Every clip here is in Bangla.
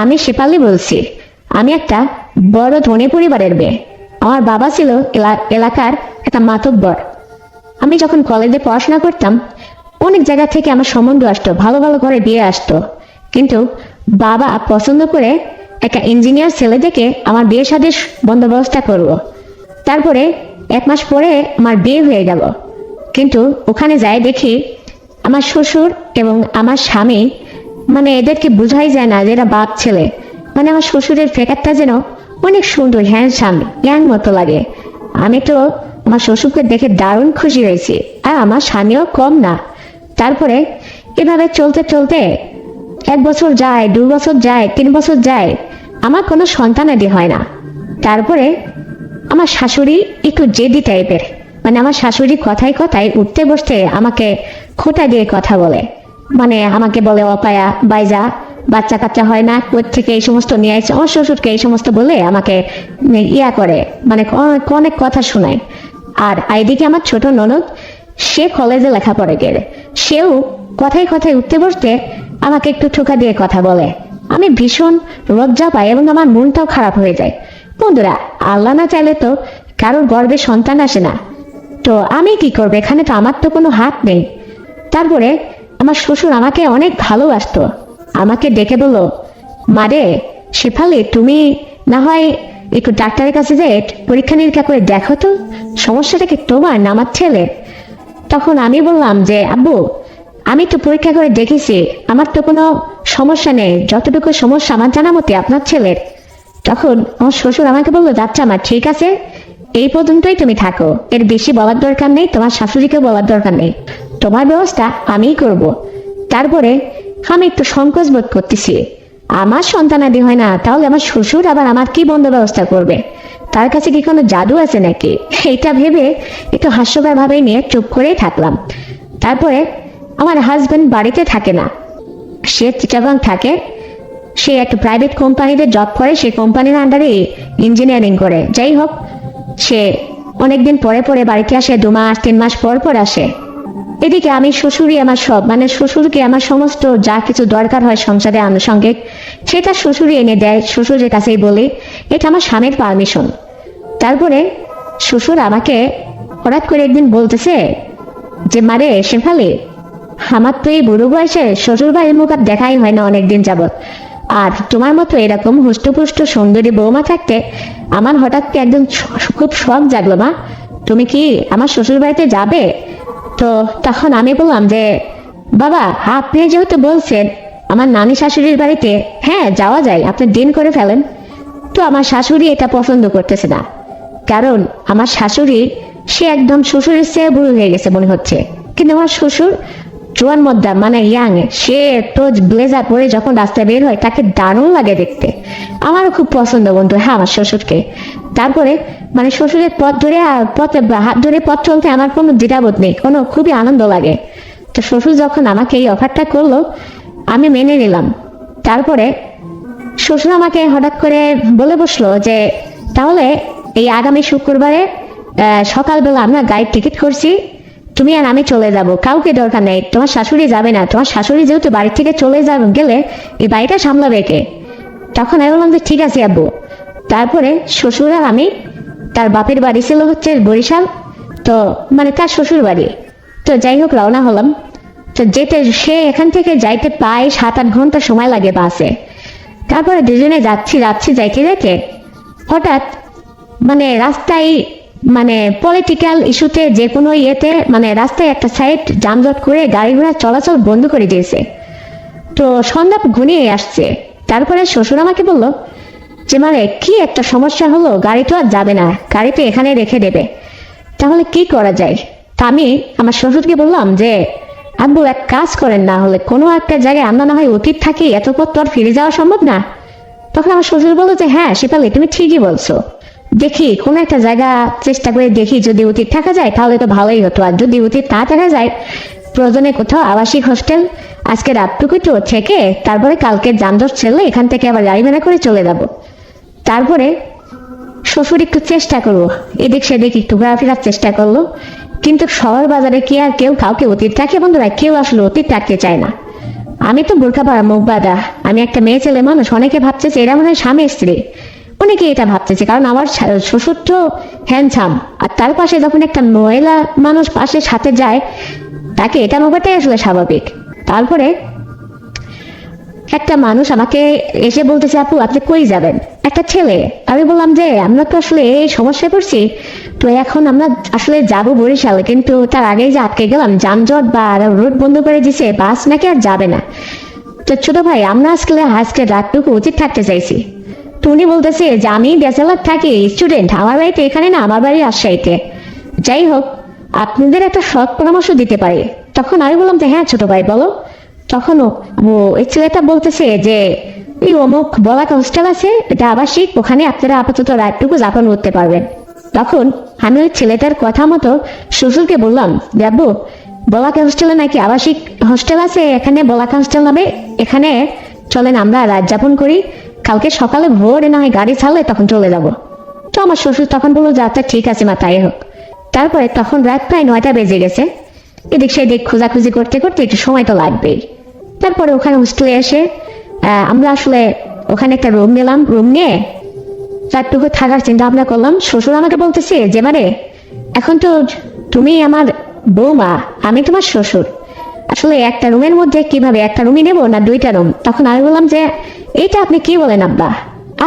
আমি শেফালি বলছি। আমি একটা বড় ধনী পরিবারের মেয়ে। আমার বাবা ছিল এলাকার একটা মাতব্বর। আমি যখন কলেজে পড়াশোনা করতাম, অনেক জায়গা থেকে আমার সম্বন্ধ আসতো, ভালো ভালো করে বিয়ে আসতো। কিন্তু বাবা পছন্দ করে একটা ইঞ্জিনিয়ার ছেলে দেখে আমার বিয়ে শাদীর বন্দোবস্ত করবো। তারপরে 1 মাস পরে আমার বিয়ে হয়ে গেল। কিন্তু ওখানে যাই দেখি আমার শ্বশুর এবং আমার স্বামী, মানে এদেরকে বোঝাই যায় না যে এরা বাপ ছেলে। মানে আমার শ্বশুরের ফেকারটা যেন অনেক সুন্দর, হ্যান্ডসাম, ইয়াং মতো লাগে। আমি তো আমার শ্বশুরকে দেখে দারুণ খুশি হয়েছি, আর আমার স্বামীও কম না। তারপরে এভাবে চলতে চলতে 1 বছর যায়, 2 বছর যায়, 3 বছর যায়, আমার কোনো সন্তানাদি হয় না। তারপরে আমার শাশুড়ি একটু জেদি টাইপের, মানে আমার শাশুড়ি কথায় কথায় উঠতে বসতে আমাকে খোঁটা দিয়ে কথা বলে। মানে আমাকে বলে অপায়া বাইজা, বাচ্চা কাচ্চা হয় না, কোথ থেকে এই সমস্ত নিয়ে আসছে। আমার শ্বশুরকে এই সমস্ত বলে আমাকে ইয়া করে, মানে অনেক কথা শোনায়। আর এইদিকে আমার ছোট ননদ, সে কলেজে লেখাপড়া গেলে, সেও কথায় কথায় উঠতে বসতে আমাকে একটু ঠোকা দিয়ে কথা বলে। আমি ভীষণ লজ্জা পাই এবং আমার মনটাও খারাপ হয়ে যায়। বন্ধুরা, আল্লাহ না চাইলে তো কারোর গর্ভে সন্তান আসে না। তো আমি কি করবো, এখানে তো আমার তো কোনো হাত নেই। তারপরে আমার শ্বশুর আমাকে অনেক ভালোবাসতো। আমাকে ডেকে বললো, মারে শেফালি, তুমি না হয় একটু ডাক্তারের কাছে যে পরীক্ষা নিরীক্ষা করে দেখো তো, সমস্যাটা কি তোমার না আমার ছেলের। তখন আমি বললাম যে আব্বু, আমি তো পরীক্ষা করে দেখেছি, আমার তো কোনো সমস্যা নেই, যতটুকু সমস্যা আমার জানা মতে আপনার ছেলের। তখন আমার শ্বশুর আমাকে বললো, যাচ্ছে আমার ঠিক আছে, এই পর্যন্তই তুমি থাকো, এর বেশি বলার দরকার নেই, তোমার শাশুড়িকে বলার দরকার নেই, তোমার ব্যবস্থা আমিই করব। তারপরে আমি একটু সংকোচ বোধ করতেছি, আমার সন্তানাদি হয় না, তাহলে আমার শ্বশুর আবার আমার কি বন্ধ ব্যবস্থা করবে, তার কাছে কি কোনো জাদু আছে নাকি, এটা ভেবে একটু হাস্যকর ভাবে নিয়ে চুপ করেই থাকলাম। তারপরে আমার হাজবেন্ড বাড়িতে থাকে না, সে চিটাগাং থাকে। সে একটা প্রাইভেট কোম্পানিতে জব করে, সে কোম্পানির আন্ডারে ইঞ্জিনিয়ারিং করে। যাই হোক, সে অনেকদিন পরে পরে বাড়িতে আসে, 2 মাস 3 মাস পর পর আসে। এদিকে আমি শ্বশুরই আমার সব, মানে শ্বশুরকে আমার সমস্ত যা কিছু দরকার হয় সংসারে আনুষঙ্গিক, সেটা শ্বশুরই এনে দেয়। শ্বশুরের কাছেই বলি এটা আমার স্বামীর পারমিশন। তারপরে শ্বশুর আমাকে হঠাৎ করে একদিন বলতেছে যে, মারে শেফালি, আমার তো এই বুড়ো বয়সে শ্বশুর বাড়ির মুখ আর দেখাই হয় না অনেকদিন যাবত, আর তোমার মতো এরকম হুষ্টপুষ্ট সুন্দরী বৌমা থাকতে আমার হঠাৎ একদম খুব শখ জাগলো। মা, তুমি কি আমার শ্বশুর বাড়িতে যাবে? তো তখন আমি বললাম যে, বাবা আপনি যেহেতু বলছেন আমার নানি শাশুড়ির বাড়িতে, হ্যাঁ যাওয়া যায়, আপনি দিন করে ফেলেন। তো আমার শাশুড়ি এটা পছন্দ করতেছে না, কারণ আমার শাশুড়ি, সে একদম শ্বশুরের চেয়ে বুড়ো হয়ে গেছে মনে হচ্ছে। কিন্তু আমার শ্বশুর জোয়ান মদ্দা, মানে ইয়াং, সে তো ব্লেজার পরে যখন রাস্তায় বের হয় তাকে দারুণ লাগে দেখতে। আমারও খুব পছন্দ বন্ধু, হ্যাঁ আমার শ্বশুরকে। তারপরে মানে শ্বশুরের পথ ধরে হাত ধরে পথ চলতে আমার কোনো দ্বিধাবোধ নেই, কোনো খুবই আনন্দ লাগে। তো শ্বশুর যখন আমাকে এই অফারটা করলো, আমি মেনে নিলাম। তারপরে শ্বশুর আমাকে হঠাৎ করে বলে বসলো যে, তাহলে এই আগামী শুক্রবারে সকালবেলা আমরা গাড়ির টিকিট করছি, তুমি আর আমি চলে যাব, কাউকে দরকার নেই, তোমার শাশুড়ি যাবে না, তোমার শাশুড়ি যেহেতু বাড়ি থেকে চলে গেলে এই বাড়িটা সামলাবে কে। তখন আমি বললাম যে ঠিক আছে আব্বু। তারপরে শ্বশুর আর আমি, তার বাপের বাড়ি ছিল হচ্ছে বরিশাল, তো মানে তার শ্বশুর বাড়ি। তো যাই হোক রওনা হলাম। তো যেতে, সে এখান থেকে যাইতে প্রায় 7-8 ঘন্টা সময় লাগে বাসে। তারপরে দুজনে যাচ্ছি যাইতে যেতে হঠাৎ মানে রাস্তায়, মানে পলিটিক্যাল ইস্যুতে যে কোনো ইয়েতে, মানে রাস্তায় একটা সাইড যানজট করে গাড়ি ঘোড়া চলাচল বন্ধ করে দিয়েছে। তো সন্ধ্যা ঘনিয়ে আসছে। তারপরে শ্বশুর আমাকে বললো যে, মানে কি একটা সমস্যা হলো, গাড়ি তো আর যাবে না, গাড়ি তো এখানে রেখে দেবে, তাহলে কি করা যায়। তা আমি আমার শ্বশুরকে বললাম যে, আব্বু এক কাজ করেন, না হলে কোনো একটা জায়গায় আমরা না হয় অতীত থাকি, এত পর তো আর ফিরে যাওয়া সম্ভব না। তখন আমার শ্বশুর বললো যে, হ্যাঁ শেফালি তুমি ঠিকই বলছো, দেখি কোনো একটা জায়গা চেষ্টা করে দেখি, যদি অতীত থাকা যায় তাহলে তো ভালোই হতো, আর যদি অতীত না থাকা যায় প্রয়োজনে কোথাও আবাসিক হোস্টেল আজকে রাতটুকু তো থেকে তারপরে কালকে যানজট ছেড়ে এখান থেকে আবার গাড়ি ভাড়া করে চলে যাব। তারপরে শ্বশুর একটু চেষ্টা করবো, এদিক সেদিক একটু ঘোরাফেরার চেষ্টা করলো, কিন্তু শহর বাজারে কি আর কেউ কাউকে অতীত রাখে বন্ধুরা, কেউ আসলে অতীত রাখতে চায় না। আমি তো বোরকা পরা মুখ বাঁধা, আমি একটা মেয়ে ছেলে মানুষ, অনেকে ভাবতেছে এরা মনে হয় স্বামী স্ত্রী, অনেকে এটা ভাবতেছে, কারণ আমার শ্বশুর তো হ্যান্ডসাম, আর তার পাশে যখন একটা মহিলা মানুষ পাশে সাথে যায় তাকে এটা ভাবাটাই আসলে স্বাভাবিক। তারপরে একটা মানুষ আমাকে এসে বলতেছে, আপু আপনি কই যাবেন, একটা ছেলে। আমি বললাম যে আমরা তো আসলে এই সমস্যায় পড়ছি, তো এখন আমরা আসলে যাবো বরিশালে, কিন্তু তার আগেই যে আটকে গেলাম, যানজট বা রোড বন্ধ করে দিছে, বাস নাকি আর যাবে না। তো ছোট ভাই আমরা আজকে রাতটুকু উচিত থাকতে চাইছি। তো উনি বলতেছে যে আমি ব্যাচেলার থাকি, স্টুডেন্ট, আমার বাড়ি তো এখানে না, আমার বাড়ি রাজশাহীতে, যাই হোক আপনাদের একটা সৎ পরামর্শ দিতে পারি। তখন আমি বললাম যে হ্যাঁ ছোট ভাই বলো। তখনও ওই ছেলেটা বলতেছে যে এই অমুক বলাকা হোস্টেল আছে, এটা আবাসিক, ওখানে আপনারা আপাতত রাতটুকু যাপন করতে পারবেন। তখন আমি ওই ছেলেটার কথা মতো শ্বশুরকে বললাম, যাবো বলাকা হোস্টেলে নাকি আবাসিক হোস্টেল আছে, এখানে বলাকা হোস্টেল নামে, এখানে চলেন আমরা রাত যাপন করি, কালকে সকালে ভোরে না হয় গাড়ি ছাড়লে তখন চলে যাব। তো আমার শ্বশুর তখন বললো যে আচ্ছা ঠিক আছে মা তাই হোক। তারপরে তখন রাত প্রায় 9টা বেজে গেছে, এদিক সেদিক খোঁজাখুঁজি করতে করতে একটু সময় তো লাগবেই। তারপরে ওখানে হোস্টেলে এসে আমরা আসলে ওখানে একটা রুম নিলাম, রুম নিয়ে রাতটুকু থাকার চিন্তা ভাবনা করলাম। শ্বশুর আমাকে বলতেছে যে মানে এখন তো তুমি আমার বৌমা, আমি তোমার শ্বশুর, আসলে একটা রুমের মধ্যে কিভাবে একটা রুমই নেবো না 2টা রুম। তখন আমি বললাম যে এইটা আপনি কি বলেন আব্বা,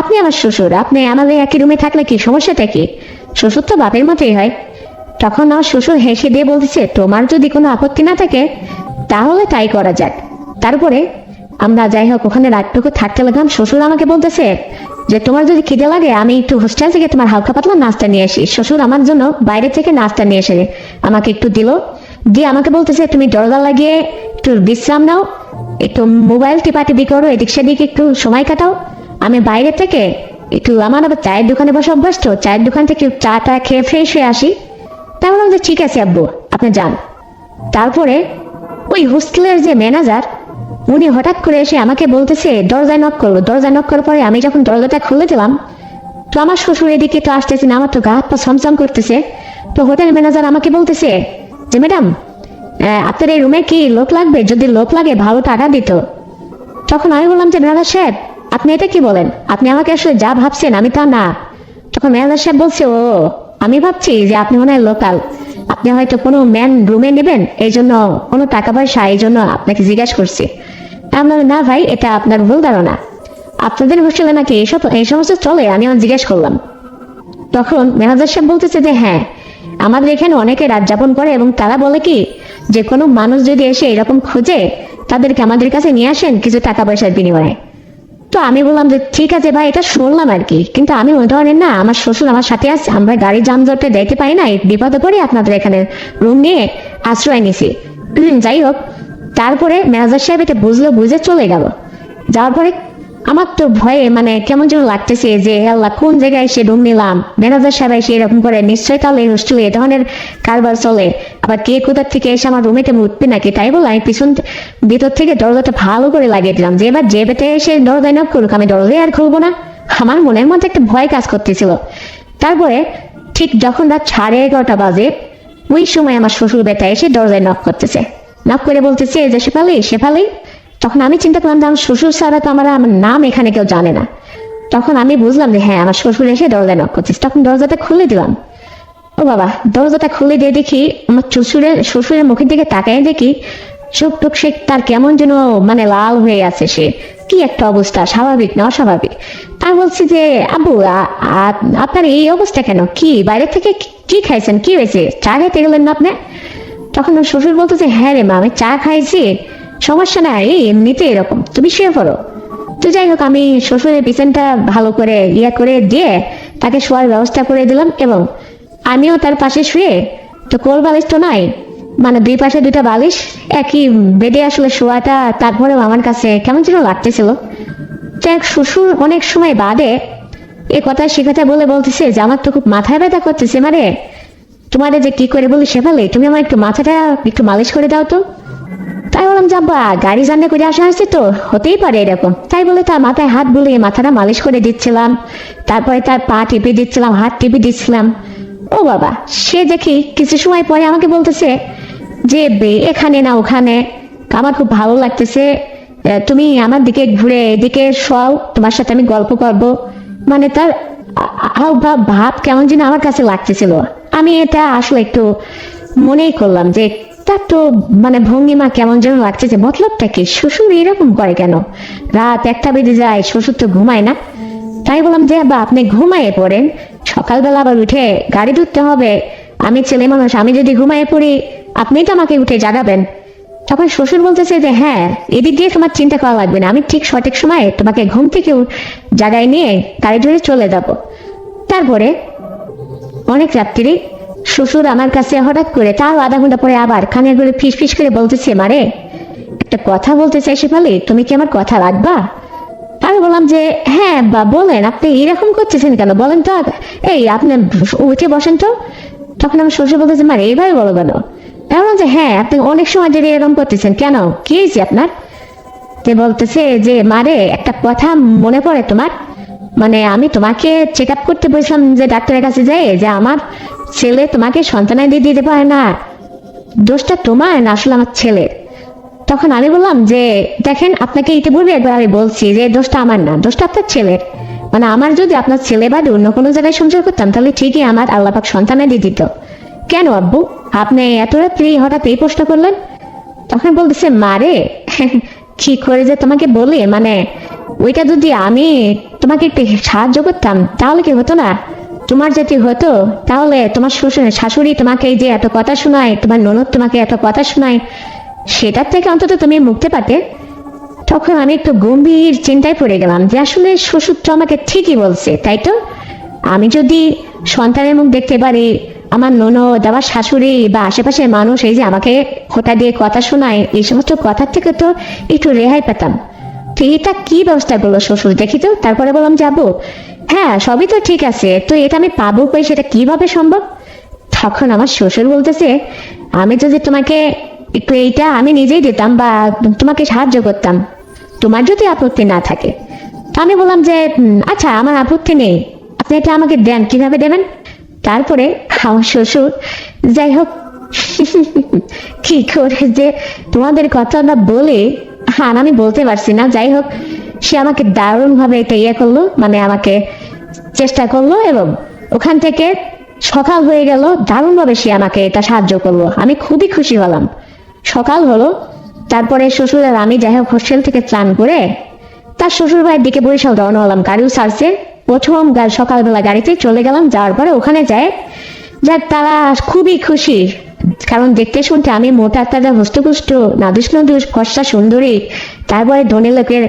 আপনি আমার শ্বশুর, আপনি আমাদের একই রুমে থাকলে কি সমস্যাটা কি, শ্বশুর তো বাপের মতোই হয়। তখন আমার শ্বশুর হেসে দিয়ে বলতেছে তোমার যদি কোনো আপত্তি না থাকে তাহলে তাই করা যাক। তারপরে আমরা যাই হোক ওখানে রাতটুকু থাকতে লাগলাম। শ্বশুর আমাকে বলতেছে যে তোমার যদি খিদে লাগে আমি একটু হোস্টেল থেকে তোমার হালকা পাতলা নাস্তা নিয়ে আসি। শ্বশুর আমার জন্য বাইরে থেকে নাস্তা নিয়ে এসে আমাকে একটু দিল, দিয়ে আমাকে বলতেছে তুমি দরজা লাগিয়ে একটু বিশ্রাম নাও, একটু মোবাইল টিপাটিপি করো, এদিক সেদিক একটু সময় কাটাও, আমি বাইরে থেকে একটু আমার আবার চায়ের দোকানে বসে অভ্যাস, তো চায়ের দোকান থেকে চা টা খেয়ে ফ্রেশ হয়ে আসি। তাই বললাম যে ঠিক আছে আব্বু আপনি যান। তারপরে ওই হোস্টেলের যে ম্যানেজার উনি হঠাৎ করে এসে আমাকে বলতেছে দরজায় নক করলো। দরজায় নক করার পরে আমি যখন দরজাটা খুলে দিলাম, তো আমার শ্বশুর এদিকে তো আসতেছে না, আমার তো গা হাত পা ছমছম করতেছে। তো হোটেল ম্যানেজার আমাকে বলতেছে যে ম্যাডাম আপনার এই রুমে কি লোক লাগবে, যদি লোক লাগে ভালো টাকা দিত। তখন আমি বললাম যে ম্যানেজার সাহেব আপনি এটা কি বলেন, আপনি আমাকে আসলে যা ভাবছেন আমি তা না। তখন ম্যানেজার সাহেব বলছে ও আমি ভাবছি যে আপনি মনে হয় লোকাল, আপনি হয়তো কোনো ম্যান রুমে নেবেন, এই জন্য কোনো টাকা পয়সা, এই জন্য আপনাকে জিজ্ঞাসা করছি। আমরা না ভাই এটা আপনার ভুল ধারণা, আপনাদের হোস্টেলে নাকি এই সমস্ত চলে, আমি আমার জিজ্ঞেস করলাম। তখন ম্যানেজার সাহেব বলতেছে যে হ্যাঁ আমাদের এখানে অনেকে রাত যাপন করে, এবং তারা বলে কি যে কোনো মানুষ যদি এসে এরকম খোঁজে তাদেরকে আমাদের কাছে নিয়ে আসেন কিছু টাকা পয়সার বিনিময়ে। তো আমি বললাম যে ঠিক আছে ভাই এটা শুনলাম আর কি, কিন্তু আমি ওই ধরনের না, আমার শ্বশুর আমার সাথে আছে, আমরা গাড়ি যানজটে দেখতে পাই না, বিপদে পড়ে আপনাদের এখানে রুম নিয়ে আশ্রয় নিছি। যাই হোক তারপরে ম্যানেজার সাহেব এটা বুঝলো, বুঝে চলে গেল। যাওয়ার পরে আমার তো ভয়ে মানে কেমন যেন লাগতেছে যে আল্লাহ কোন জায়গায় এসে রুম নিলাম, ম্যানেজার সাহেব এসে এরকম করে, নিশ্চয়ই তাহলে হোস্টেলে এ ধরনের কারবার চলে, আবার কে কোথার থেকে এসে আমার রুমেতে উঠবে নাকি। তাই বলে আমি ভিতর থেকে দরজাটা ভালো করে লাগিয়ে দিলাম, যে এবার যে বেটে এসে দরজায় নক করুক আমি দরজায় আর খুলবো না। আমার মনের মধ্যে একটা ভয় কাজ করতেছিল। তারপরে ঠিক যখন রাত 11:30 বাজে ওই সময় আমার শ্বশুর বেটা এসে দরজায় নক করতেছে, নক করে বলতেছে যে শেফালি। তখন আমি চিন্তা করলাম যে আমার শ্বশুর ছাড়া তো আমার নাম এখানে কেউ জানে না। তখন আমি বুঝলাম যে হ্যাঁ আমার শ্বশুর এসে দরজায় নক করছিস। তখন দরজাটা খুলে দিলাম। ও বাবা, দরজাটা খুলে দিয়ে দেখি আমার শ্বশুরের মুখের দিকে তাকায় দেখি চোখ টোক সে তার কেমন যেন মানে লাল হয়ে আছে, সে কি একটা অবস্থা, স্বাভাবিক না অস্বাভাবিক। আমি বলছি যে আব্বু আপনার এই অবস্থা কেন, কি বাইরে থেকে কি খাইছেন, কি হয়েছে, চা খাইতে গেলেন না আপনি? তখন শ্বশুর বলতেছে হ্যাঁ রে মা আমি চা খাইছি, সমস্যা নাই, এমনিতে এরকম, তুমি শুয়ে পড়ো। তো যাই হোক আমি শ্বশুরের পিছনটা ভালো করে করে দিয়ে তাকে শোয়ার ব্যবস্থা করে দিলাম, এবং আমিও তার পাশে শুয়ে, তো কোল বালিশ তো নাই, মানে দুই পাশে 2টা বালিশ, একই বেডে আসলে শোয়াটা তারপরেও আমার কাছে কেমন যেন লাগতেছিল। যাই হোক শ্বশুর অনেক সময় বাদে এ কথা শিখাতে বলে বলতেছে যে আমার তো খুব মাথায় ব্যথা করতেছে, মানে তোমার যে কি করে বলি শেফালি তুমি আমার একটু মাথাটা একটু মালিশ করে দাও তো। তাই বললাম যাব্বা গাড়ি জানলে করে আসা হয়েছে তো হতেই পারে এরকম। তাই বলে তার মাথায় হাত বুলিয়ে মাথাটা মালিশ করে দিচ্ছিলাম, তারপরে তার পা টিপে দিচ্ছিলাম, হাত টিপে দিচ্ছিলাম। ও বাবা, সে দেখি কিছু সময় পরে আমাকে বলতেছে যে এখানে না ওখানে, আমার খুব ভালো লাগতেছে, তুমি আমার দিকে ঘুরে এদিকে শোও, তোমার সাথে আমি গল্প করব। মানে তার ভাব কেমন যেন আমার কাছে লাগতেছিল। আমি এটা আসলে একটু মনেই করলাম যে তার তো মানে ভঙ্গিমা কেমন যেন লাগতেছে। মতলবটা কি, শ্বশুর এরকম করে কেন? রাত 1টা বেজে যায়, শ্বশুর তো ঘুমায় না। তাই বললাম যে বা আপনি ঘুমায়ে পড়েন, সকালবেলা আবার উঠে গাড়ি ধরতে হবে। আমি ছেলে মানুষ, আমি যদি ঘুমায়ে পড়ি আপনি তো আমাকে উঠে জাগাবেন। তখন শ্বশুর বলতেছে যে হ্যাঁ, এদিক দিয়ে তোমার চিন্তা করা লাগবে না, আমি ঠিক সঠিক সময়ে তোমাকে ঘুম থেকে জাগায় নিয়ে গাড়ি ধরে চলে যাব। তারপরে অনেক রাত্রি শ্বশুর আমার কাছে হঠাৎ করে তার আধা ঘন্টা পরে আবার কানের ধরে ফিস ফিস করে বলতেছে, মারে একটা কথা বলতে চাই শেফালি, তুমি কি আমার কথা রাখবা? আমি বললাম যে হ্যাঁ বা বলেন, আপনি এরকম করতেছেন কেন বলেন তো। এই আপনি উঠে বসেন তো। তখন আমার শ্বশুর বলতেছে, মারে এইভাবে বলো কেন? এমন যে হ্যাঁ, আপনি অনেক সময় ধরে এরকম করতেছেন কেন, কি হয়েছে আপনার? তে বলতেছে যে মারে একটা কথা মনে পড়ে তোমার? মানে আমি তোমাকে চেক আপ করতে বলছিলাম যে ডাক্তারের কাছে যাই, যে আমার ছেলে তোমাকে সন্তানাদি দিতে পারে না, দোষটা তোমার না আসলে আমার ছেলে। তখন আমি বললাম যে দেখেন, আপনাকে ইতিপূর্বে একবার আমি বলছি যে দোষটা আমার না, দোষটা আপনার ছেলের। মানে আমার যদি আপনার ছেলে বাদে অন্য কোনো জায়গায় সংসার করতাম তাহলে ঠিকই আমার আল্লাহ পাক সন্তানাদি দিত। কেন আব্বু আপনি এত রাত্রি হঠাৎ এই প্রশ্ন করলেন? তখন বলতেছে, মারে কি করে যে তোমাকে বলি, মানে ওইটা যদি আমি তোমাকে একটু সাহায্য করতাম তাহলে কি হতো না? তোমার যদি হতো তাহলে তোমার শ্বশুর শাশুড়ি তোমাকে এই যে এত কথা শোনায়, তোমার ননদ তোমাকে এত কথা শোনায়, সেটার থেকে অন্তত তুমি মুক্তি পাতে। তখন আমি একটু গম্ভীর চিন্তায় পড়ে গেলাম যে আসলে শ্বশুর তো আমাকে ঠিকই বলছে, তাই তো? আমি যদি সন্তানের মুখ দেখতে পারি, আমার ননদ, আমার শাশুড়ি বা আশেপাশের মানুষ এই যে আমাকে খোটা দিয়ে কথা শোনায়, এই সমস্ত কথার থেকে তো একটু রেহাই পেতাম। তো এটা কি ব্যবস্থা করলো শ্বশুর, দেখি তো। তারপরে বললাম, যাবো, হ্যাঁ সবই তো ঠিক আছে, তো এটা আমি পাবো কই, সেটা কিভাবে সম্ভব? তখন আমার শ্বশুর বলতেছে, আমি যদি তোমাকে একটু এইটা আমি নিজেই দিতাম বা তোমাকে সাহায্য করতাম, তোমার যদি আপত্তি না থাকে। তো আমি বললাম যে আচ্ছা আমার আপত্তি নেই, আপনি এটা আমাকে দেন, কিভাবে দেবেন? তারপরে আমার শ্বশুর, যাই হোক কি করে যে তোমাদের কথা না বলে, হ্যাঁ আমি বলতে পারছি না, যাই হোক সে আমাকে দারুণ ভাবে এটা ইয়ে করলো, মানে আমাকে চেষ্টা করলো, এবং ওখান থেকে সকাল হয়ে গেল, দারুণ ভাবে সে আমাকে এটা সাহায্য করলো, আমি খুবই খুশি হলাম। সকাল হলো, তারপরে শ্বশুর আর আমি যাই হোক হোস্টেল থেকে স্নান করে তার শ্বশুর ভাইয়ের দিকে বরিশাল রওনা হলাম। গাড়িও ছাড়ছে, প্রথম সকালবেলা গাড়িতে চলে গেলাম। যাওয়ার পরে ওখানে যায় যাক তারা খুবই খুশি, কারণ দেখতে শুনতে আমি মোটা তাজা হস্তপুষ্ট নাদুস নদুস ফর্সা সুন্দরী, তারপরে ধনী লোকের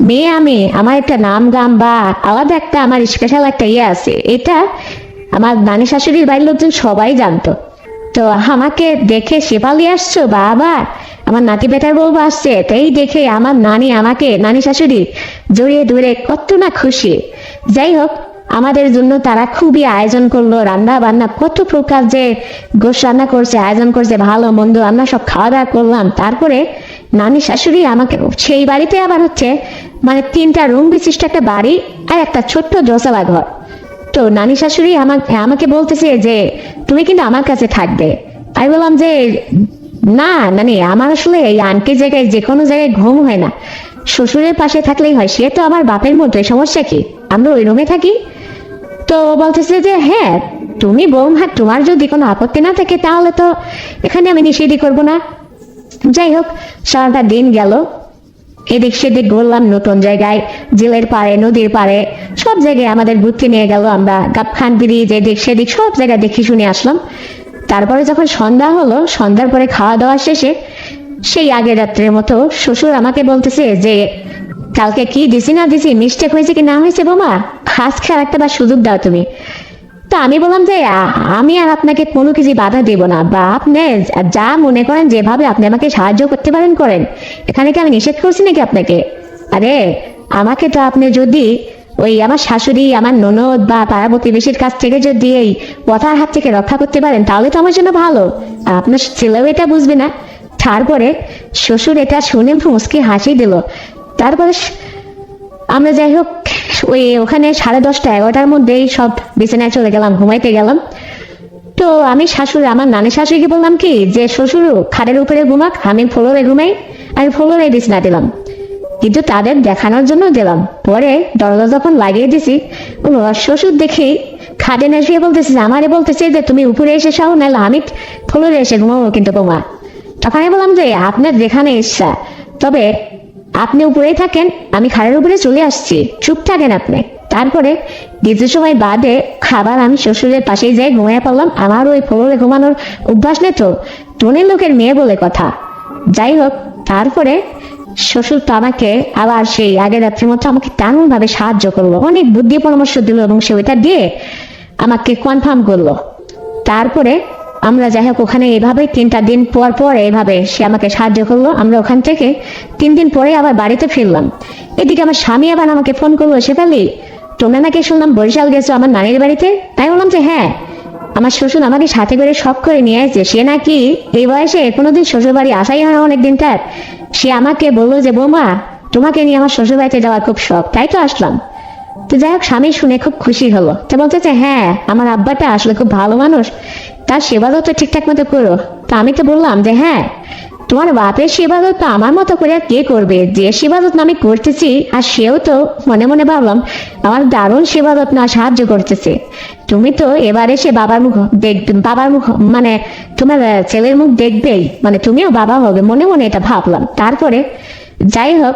মেয়ে, আমি আমার একটা নাম গাম বা আলাদা একটা আমার স্পেশাল একটা ইয়ে আছে, এটা আমার নানি শাশুড়ির বাড়ির লোকজন সবাই জানতো। তো আমাকে দেখে শেফালি আসছো বাবা, আমার নাতি বেটার বউ আসছে, তাই দেখে আমার নানি আমাকে, নানি শাশুড়ি জড়িয়ে ধরে কত না খুশি। যাই হোক আমাদের জন্য তারা খুবই আয়োজন করলো, রান্না বান্না কত প্রকার যে গোশ রান্না করছে, আয়োজন করছে, ভালো মন্দ আমরা সব খাওয়া দাওয়া করলাম। তারপরে নানি শাশুড়ি আমাকে সেই বাড়িতে আবার হচ্ছে মানে 3টা রুম বিশিষ্ট একটা বাড়ি আর একটা ছোট্ট দোতলা ঘর। তো নানি শাশুড়ি আমাকে বলতেছে যে তুমি কিন্তু আমার কাছে থাকবে। আমি বললাম যে না নানি, আমার আসলে এই আন্টির জায়গায় যে কোনো জায়গায় ঘুম হয় না, শ্বশুরের পাশে থাকলেই হয়, সে তো আমার বাপের মতো, সমস্যা কি, আমরা ওই রুমে থাকি। তো বলতেছে যে হ্যাঁ তুমি বৌমা, তোমার যদি কোনো আপত্তি না থাকে তাহলে তো এখানে আমি নিষেধই করবো না। যাই হোক সারাটা দিন গেল, এদিক সেদিক ঘুরলাম, নতুন জায়গায়, জেলের পাড়ে, নদীর পাড়ে, সব জায়গায় আমাদের ঘুরতে নিয়ে গেল। আমরা গাবখান ব্রিজ এদিক সেদিক সব জায়গায় দেখে শুনে আসলাম। তারপরে যখন সন্ধ্যা হলো, সন্ধ্যার পরে খাওয়া দাওয়া শেষে সেই আগের রাত্রের মতো শ্বশুর আমাকে বলতেছে যে কালকে কি দিছি না দিছি, মিস্টেক হয়েছে কি না হয়েছে বোমা, আজকে আর একটা বার সুযোগ দাও তুমি। তো আমি বললাম যে আমি আর আপনাকে কোনো কিছু বাধা দেব না, বা আপনি যা মনে করেন যেভাবে আপনি আমাকে সাহায্য করতে পারেন করেন, এখানে কি আমি নিষেধ করছি নাকি আপনাকে? আরে আমাকে তো আপনি যদি ওই আমার শাশুড়ি, আমার ননদ বা পাড়া প্রতিবেশীর কাছ থেকে যদি এই কথার হাত থেকে রক্ষা করতে পারেন তাহলে তো আমার জন্য ভালো, আর আপনার ছেলেও এটা বুঝবে না। তারপরে শ্বশুর এটা শুনে মুচকি হাসি দিল। তারপরে আমরা যাই হোক ওখানে 10:30 11টার মধ্যেই সব বিছানায় চলে গেলাম, ঘুমাইতে গেলাম। তো আমি শাশুড়ি, আমার নানি শাশুড়িকে বললাম কি যে শ্বশুর খাটের উপরে ঘুমাক, আমি ফ্লোরে ঘুমাই, আমি ফ্লোরে বিছানা দিলাম। কিন্তু তাদের দেখানোর জন্য দিলাম। পরে দরজা যখন লাগিয়ে দিছি, শ্বশুর দেখে খাটে না শুয়ে বলতেছে, আমারে বলতেছে যে তুমি উপরে এসে শাও, নাহলে আমি ফ্লোরে এসে ঘুমাবো কিন্তু বৌমা। তখন আমি বললাম যে আপনার যেখানে ইচ্ছা, তবে আপনি উপরেই থাকেন, আমি খাটের উপরে চলে আসছি, চুপ থাকেন আপনি। তারপরে কিছু সময় বাদে খাবার আমি শ্বশুরের পাশেই যাই ঘুমিয়ে পড়লাম। আমার ওই ফ্লোরে ঘুমানোর অভ্যাস নেই তো, টনের লোকের মেয়ে বলে কথা। যাই হোক, তারপরে শ্বশুর তো আমাকে আবার সেই আগের রাত্রির মতো আমাকে তেমন ভাবে সাহায্য করলো, অনেক বুদ্ধি পরামর্শ দিল এবং সে ওইটা দিয়ে আমাকে কনফার্ম করলো। তারপরে আমরা যাই হোক ওখানে এভাবে 3টা দিন পর পর এইভাবে সে আমাকে সাহায্য করলো। আমরা ওখান থেকে 3 দিন পরে আবার বাড়িতে ফিরলাম। এদিকে আমার স্বামী আবার আমাকে ফোন করলো, শেফালি তোমরা নাকি শুনলাম বরিশাল গেছো আমার নানির বাড়িতে। তাই বললাম যে হ্যাঁ, আমার শ্বশুর আমাকে সাথে করে শখ করে নিয়ে আসছে। সে নাকি এই বয়সে কোনোদিন শ্বশুর বাড়ি আসাই হয় না অনেকদিন তার। সে আমাকে বললো যে বৌমা তোমাকে নিয়ে আমার শ্বশুর বাড়িতে যাওয়ার খুব শখ, তাই তো আসলাম। তো যাই হোক, স্বামী শুনে খুব খুশি হলো। তো বলতেছে হ্যাঁ, আমার আব্বাটা আসলে খুব ভালো মানুষ, তার সেবা তো ঠিকঠাক মতো করো। তা আমি তো বললাম যে হ্যাঁ, তোমার বাপের সেবাদত তো আমার মতো করে আর কে করবে, যে সেবাদত আমি করতেছি। আর সেও তো মনে মনে ভাবলাম আমার দারুণ সেবাদত না সাহায্য করতেছে। তুমি তো এবার এসে বাবার মুখ দেখবে, বাবার মুখ মানে তোমার ছেলের মুখ দেখবেই, মানে তুমিও বাবা হবে, মনে মনে এটা ভাবলাম। তারপরে যাই হোক,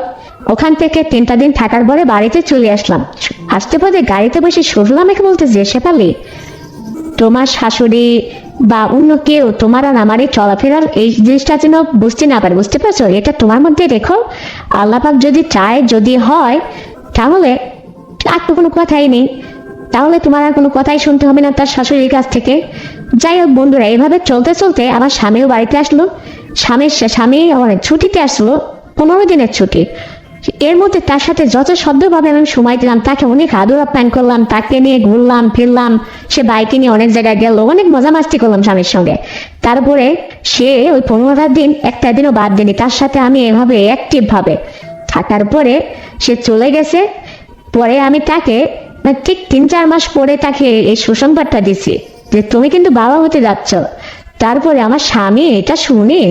ওখান থেকে 3টা দিন থাকার পরে বাড়িতে চলে আসলাম। আসতে পথে গাড়িতে বসে শ্বশুর আমাকে বলতেছে, শেফালি তোমার শাশুড়ি বা অন্য কেউ তোমার আর আমার এই চলাফেরার এই জিনিসটা যেন বুঝতে না পারে, বুঝতে পারছো? এটা তোমার মধ্যে রেখো। আল্লাহ পাক যদি চায়, যদি হয়, তাহলে আর তো কোনো কথাই নেই, তাহলে তোমার আর কোনো কথাই শুনতে হবে না তার শাশুড়ির কাছ থেকে। যাই হোক বন্ধুরা, এইভাবে চলতে চলতে আমার স্বামীও বাড়িতে আসলো। স্বামী অনেক ছুটিতে আসলো, 15 দিনের ছুটি। এর মধ্যে তার সাথে যত সদ্যভাবে আমি সময় দিলাম, তাকে অনেক আদর আপ্যায়ন করলাম, তাকে নিয়ে ঘুরলাম ফিরলাম, সে বাইকে নিয়ে অনেক জায়গায় গেল, অনেক মজা মাস্তি করলাম স্বামীর সঙ্গে। তারপরে সে ওই 15টা দিন একটা দিনও বাদ দিনি, তার সাথে আমি এভাবে অ্যাক্টিভ ভাবে থাকার পরে সে চলে গেছে। পরে আমি তাকে ঠিক 3-4 মাস পরে তাকে এই সুসংবাদটা দিছি যে তুমি কিন্তু বাবা হতে যাচ্ছ। তারপরে আমার স্বামী এটা শুনে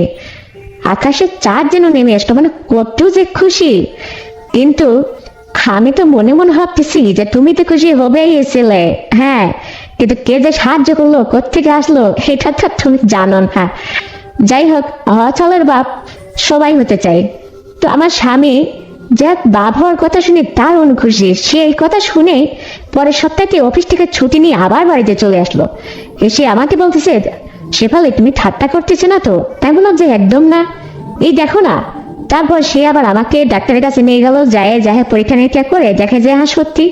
আকাশের চাঁদ যেন নেমে আসলো, মানে কত যে খুশি। কিন্তু আমি তো মনে মনে ভাবতেছি যে তুমি তো খুশি হবেই ছেলে, হ্যাঁ, কিন্তু কে যে সাহায্য করলো, কোত্থেকে আসলো, এটা তো তুমি জানো না। যাই হোক, অচলের বাপ সবাই হতে চাই। তো আমার স্বামী যাক বাপ হওয়ার কথা শুনে দারুণ খুশি। সে এই কথা শুনে পরের সপ্তাহে অফিস থেকে ছুটি নিয়ে আবার বাড়িতে চলে আসলো। এসে আমাকে বলতেছে, শেফালি তুমি ঠাট্টা করতেছে না তো? তাই বললাম যে একদম না, এই দেখো না। তারপর সে আবার আমাকে ডাক্তারের কাছে নিয়ে গেল, যায় পরীক্ষা নিরীক্ষা করে দেখে যে হ্যাঁ সত্যি।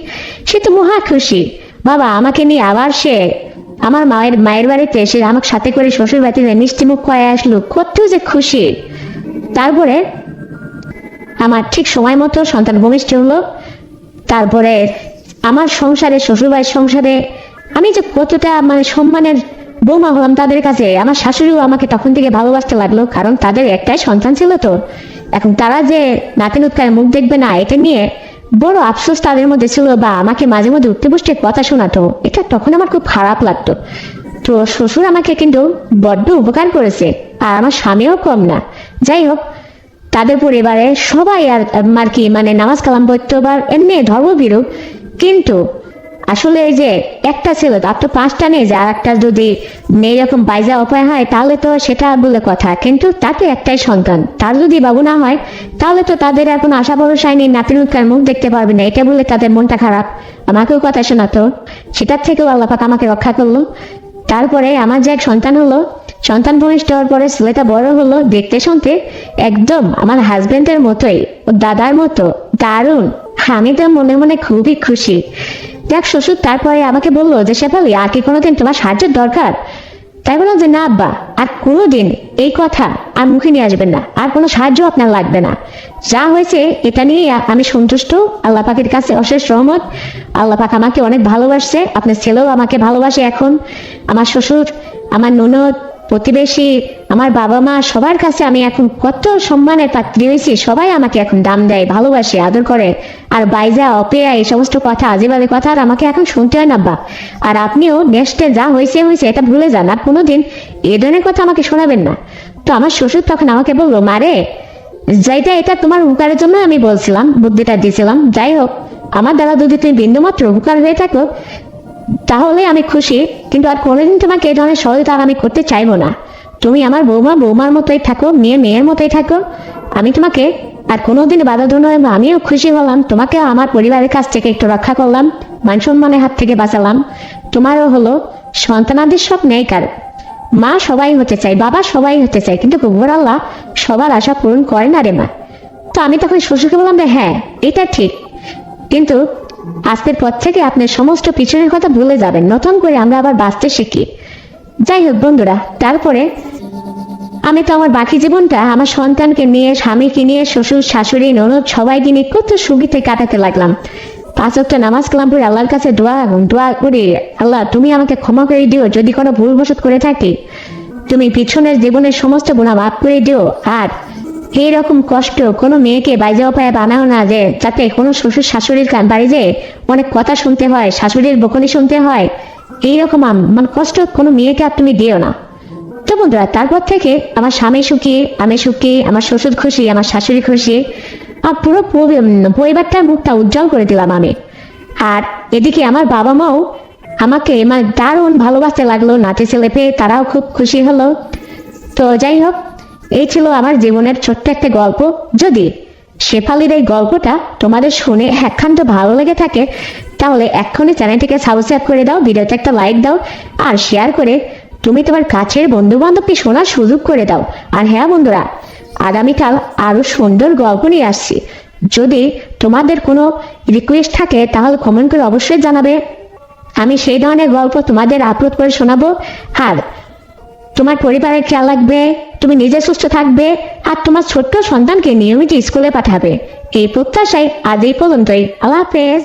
সে তো মহা খুশি। বাবা আমাকে নিয়ে আবার সে আমার মায়ের বাড়িতে এসে আমাকে সাথে করে শ্বশুর বাড়িতে মিষ্টি মুখ করে আসলো, কত যে খুশি। তারপরে আমার ঠিক সময় মতো সন্তান ভূমিষ্ঠ হলো। তারপরে আমার সংসারে, শ্বশুরবাড়ির সংসারে আমি যে কতটা মানে সম্মানের বৌমা হলাম তাদের কাছে। আমার শাশুড়িও আমাকে তখন থেকে ভালোবাসতে লাগলো, কারণ তাদের একটাই সন্তান ছিল তো। এখন তারা যে নাতি নুৎকার মুখ দেখবে না, এটা নিয়ে বড় আফসোস তাদের মধ্যে ছিল, বা আমাকে মাঝে মধ্যে উঠতে বসতে কথা শোনাতো, এটা তখন আমার খুব খারাপ লাগতো। তো শ্বশুর আমাকে কিন্তু বড্ড উপকার করেছে, আর আমার স্বামীও কম না। যাই হোক, তাদের পরিবারে সবাই আর কি মানে নামাজ কালাম পড়তো বা এমনি ধর্মভীরু, কিন্তু আসলে এই যে একটা ছিল, তার তো 5টা নেই, যে আর একটা যদি মেয়ে এরকম বাইজা উপায় হয় তাহলে তো সেটা বলে কথা। কিন্তু তাতে একটাই সন্তান, তার যদি বাবু না হয় তাহলে তো তাদের এখন আশা ভরসায় নেই, নাতি নুৎকার মুখ দেখতে পারবে না, এটা বলে তাদের মনটা খারাপ। আমাকেও কথা শোনাতো, সেটার থেকেও আল্লাহ পাক আমাকে রক্ষা করলো। তারপরে আমার যে এক সন্তান হলো, সন্তান ভূমিষ্ঠ হওয়ার পরে ছেলেটা বড় হলো, দেখতে শুনতে একদম আমার হাজবেন্ডের মতোই, ও দাদার মতো দারুণ। আমি তো মনে মনে খুবই খুশি। দেখ শ্বশুর তারপরে আমাকে বললো যে শেফালি আর কি কোনোদিন তোমার সাহায্যের দরকার? তাই বললাম যে না আব্বা, আর কোনোদিন এই কথা আর মুখে নিয়ে আসবেন না, আর কোনো সাহায্য আপনার লাগবে না। যা হয়েছে এটা নিয়ে আমি সন্তুষ্ট। আল্লাহ পাকের কাছে অশেষ রহমত, আল্লাহ পাক আমাকে অনেক ভালোবাসছে, আপনার ছেলেও আমাকে ভালোবাসে। এখন আমার শ্বশুর, আমার ননদ, প্রতিবেশী, আমার বাবা মা সবার কাছে আমি এখন কত সম্মানের পাত্রী হয়েছি। সবাই আমাকে এখন দাম দেয়, ভালোবাসে, আদর করে। আর বাইজা অপেয়া এই সমস্ত কথা, আজেবাজে কথা আর আমাকে এখন শুনতে হয় না আব্বা। আর আপনিও নেক্সটে যা হয়েছে হয়েছে এটা ভুলে যান, আর কোনোদিন এ ধরনের কথা আমাকে শোনাবেন না। তো আমার শ্বশুর তখন আমাকে বললো, মারে যেটা এটা তোমার উপকারের জন্য আমি বলছিলাম, বুদ্ধিটা দিয়েছিলাম। যাই হোক, আমার দ্বারা যদি তুমি বিন্দুমাত্র উপকার হয়ে থাকো তাহলে আমি খুশি, কিন্তু আর কোনোদিন তোমাকে এই ধরনের সহযোগিতা আমি করতে চাইবো না। তুমি আমার বৌমা বৌমার মতোই থাকো, মেয়ে মেয়ের মতোই থাকো। আমি তোমাকে আর কোনোদিন বাধা ধরো না। আমিও খুশি হলাম, তোমাকে আমার পরিবারের কাছ থেকে একটু রক্ষা করলাম, মান সম্মানের হাত থেকে বাঁচালাম। তোমারও হলো সন্তানাদের সব নেই কার। মা সবাই হতে চায়, বাবা সবাই হতে চায়, কিন্তু গোবর আল্লাহ সবার আশা পূরণ করে না রে মা। তো আমি তখন শ্বশুরকে বললাম যে হ্যাঁ এটা ঠিক, কিন্তু আজকের পর থেকে আপনার সমস্ত পিছনের কথা ভুলে যাবেন, নতুন করে আমরা আবার বাঁচতে শিখি। যাই হোক বন্ধুরা, তারপরে আমি তো আমার বাকি জীবনটা আমার সন্তানকে নিয়ে, স্বামীকে নিয়ে, শ্বশুর শাশুড়ি ননদ সবাইকে নিয়ে কত সুখীতে কাটাতে লাগলাম। 5 ওয়াক্ত নামাজ কালাম পড়ে আল্লাহর কাছে দোয়া করি, আল্লাহ তুমি আমাকে ক্ষমা করে দিও যদি কোনো ভুলবশত করে থাকি, তুমি পিছনের জীবনের সমস্ত গুনাহ মাফ করে দিও। আর এইরকম কষ্ট কোনো মেয়েকে বাইরে উপায় বানাও না, যে যাতে কোনো শ্বশুর শাশুড়ির বাড়ি যেয়ে অনেক কথা শুনতে হয়, শাশুড়ির বকুনি শুনতে হয়, এইরকম মানে কষ্ট কোনো মেয়েকে আর তুমি দিও না। তো বন্ধুরা, তারপর থেকে আমার স্বামী সুখী, আমি সুখী, আমার শ্বশুর খুশি, আমার শাশুড়ি খুশি, আর পুরো পরিবারটার মুখটা উজ্জ্বল করে দিলাম আমি। আর এদিকে আমার বাবা মাও আমাকে মানে দারুণ ভালোবাসতে লাগলো, নাতি ছেলে পেয়ে তারাও খুব খুশি হলো। তো যাই হোক, এই ছিল আমার জীবনের ছোট্ট একটা গল্প। যদি শেফালির এই গল্পটা তোমাদের শুনে একখান্ত ভালো লেগে থাকে তাহলে এক্ষুনি চ্যানেলটিকে সাবস্ক্রাইব করে দাও, ভিডিওতে একটা লাইক দাও, আর শেয়ার করে তুমি তোমার কাছের বন্ধু বান্ধবকে শোনার সুযোগ করে দাও। আর হ্যাঁ বন্ধুরা, আগামীকাল আরো সুন্দর গল্প নিয়ে আসছি। যদি তোমাদের কোনো রিকোয়েস্ট থাকে তাহলে কমেন্ট করে অবশ্যই জানাবে, আমি সেই ধরনের গল্প তোমাদের আপলোড করে শোনাবো। আর তোমার পরিবারের খেয়াল রাখবে, তুমি নিজে সুস্থ থাকবে, আর তোমার ছোট্ট সন্তানকে নিয়মিত স্কুলে পাঠাবে। এই প্রত্যাশায় আজ এই পর্যন্তই। আল্লাহ হাফেজ।